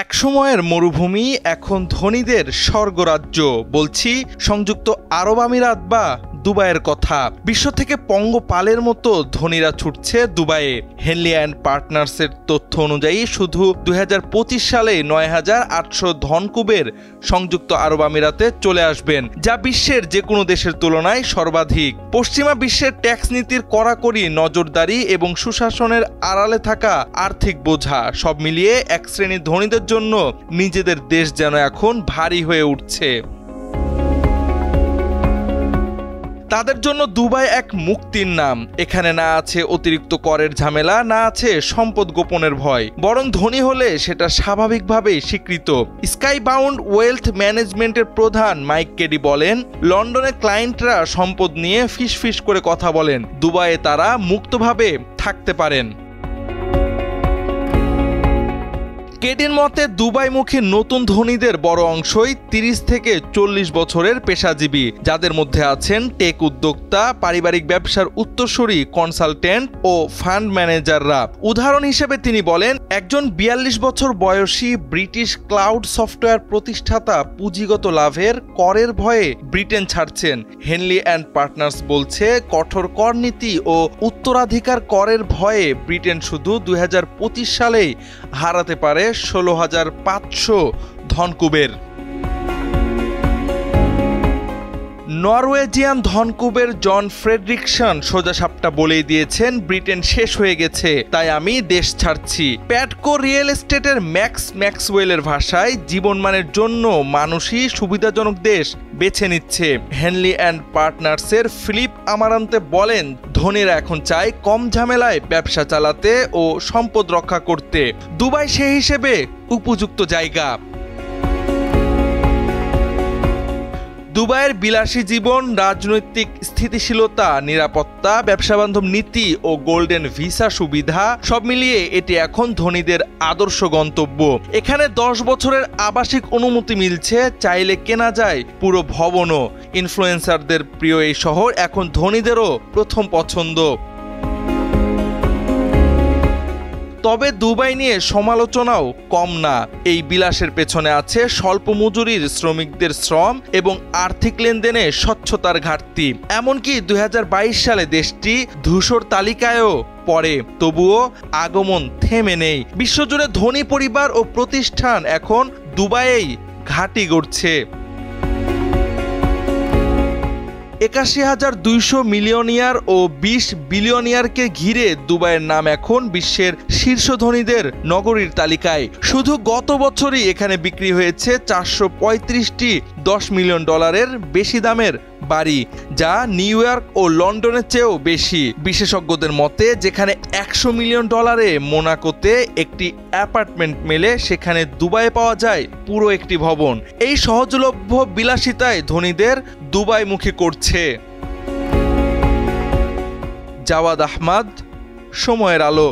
একসময়ের মরুভূমি এখন ধনীদের স্বর্গরাজ্য। বলছি সংযুক্ত আরব আমিরাত বা দুবাইয়ের কথা। বিশ্ব থেকে পঙ্গপালের মতো ধনীরা ছুটছে দুবাইয়ে। হেনলি অ্যান্ড পার্টনার্সের তথ্য অনুযায়ী শুধু 2025 সালে 9,800 ধনকুবের সংযুক্ত আরব আমিরাতে চলে আসবেন, যা বিশ্বের যে কোনো দেশের তুলনায় সর্বাধিক। পশ্চিমা বিশ্বের ট্যাক্স নীতির কড়াকড়ি নজরদারি এবং সুশাসনের আড়ালে থাকা আর্থিক বোঝা সব মিলিয়ে এক শ্রেণীর ধনীদের জন্য নিজেদের দেশ যেন এখন ভারী হয়ে উঠছে। তাদের জন্য দুবাই এক মুক্তির নাম। এখানে না আছে অতিরিক্ত করের ঝামেলা, না আছে সম্পদ গোপনের ভয়, বরং ধনী হলে সেটা স্বাভাবিকভাবেই স্বীকৃত। স্কাই বাউন্ড ওয়েলথ ম্যানেজমেন্টের প্রধান মাইক কেডি বলেন, লন্ডনে ক্লায়েন্টরা সম্পদ নিয়ে ফিসফিস করে কথা বলেন, দুবাইয়ে তারা মুক্তভাবে থাকতে পারেন। কেডির মতে দুবাইমুখী নতুন ধনীদের বড় অংশই 30 থেকে 40 বছরের পেশাজীবী, যাদের মধ্যে আছেন টেক উদ্যোক্তা, পারিবারিক ব্যবসার উত্তরসূরি, কনসালটেন্ট ও ফান্ড ম্যানেজাররা। উদাহরণ হিসেবে তিনি বলেন, একজন 42 বছর বয়সী ব্রিটিশ ক্লাউড সফটওয়্যার প্রতিষ্ঠাতা পুঁজিগত লাভের করের ভয়ে ব্রিটেন ছাড়ছেন। হেনলি অ্যান্ড পার্টনার্স বলছে, কঠোর কর নীতি ও উত্তরাধিকার করের ভয়ে ব্রিটেন শুধু 2025 সালেই হারাতে পারে 16,500 ধনকুবের। নরওয়েজিয়ান ধনকুবের জন ফ্রেডরিকসন সোজাসাপটা বলেই দিয়েছেন, ব্রিটেন শেষ হয়ে গেছে, তাই আমি দেশ ছাড়ছি। প্যাডকো রিয়েল এস্টেটের ম্যাক্স ম্যাক্সওয়েলের ভাষায়, জীবনমানের জন্য মানুষই সুবিধাজনক দেশ বেছে নিচ্ছে। হেনলি অ্যান্ড পার্টনার্সের ফিলিপ আমারান্তে বলেন, ধনীরা এখন চায় কম ঝামেলায় ব্যবসা চালাতে ও সম্পদ রক্ষা করতে। দুবাই সেই হিসেবে উপযুক্ত জায়গা। দুবাইয়ের বিলাসী জীবন, রাজনৈতিক স্থিতিশীলতা, নিরাপত্তা, ব্যবসাবান্ধব নীতি ও গোল্ডেন ভিসা সুবিধা সব মিলিয়ে এটি এখন ধনীদের আদর্শ গন্তব্য। এখানে 10 বছরের আবাসিক অনুমতি মিলছে, চাইলে কেনা যায় পুরো ভবনও। ইনফ্লুয়েন্সারদের প্রিয় এই শহর এখন ধনীদেরও প্রথম পছন্দ। তবে দুবাই নিয়ে সমালোচনাও কম না। এই বিলাসের পেছনে আছে স্বল্প মজুরির শ্রমিকদের শ্রম এবং আর্থিক লেনদেনে স্বচ্ছতার ঘাটতি। এমনকি 2022 সালে দেশটি ধূসর তালিকায়ও পড়ে, তবুও আগমন থেমে নেই। বিশ্বজুড়ে ধনী পরিবার ও প্রতিষ্ঠান এখন দুবাইয়েই ঘাঁটি গড়ছে। 81,200 মিলিয়নিয়ার ও 20 বিলিয়নিয়ারকে ঘিরে দুবাইয়ের নাম এখন বিশ্বের শীর্ষ ধনীদের নগরীর তালিকায়। শুধু গত বছরই এখানে বিক্রি হয়েছে 435টি $10 মিলিয়ন বেশি দামের বাড়ি, যা নিউ ইয়র্ক ও লন্ডনের চেয়েও বেশি। বিশেষজ্ঞদের মতে, যেখানে $100 মিলিয়ন মোনাকোতে একটি অ্যাপার্টমেন্ট মেলে, সেখানে দুবাইয়ে পাওয়া যায় পুরো একটি ভবন। এই সহজলভ্য বিলাসিতায় ধনীদের দুবাইমুখী করছে। জাওয়াদ আহমদ, সময়ের আলো।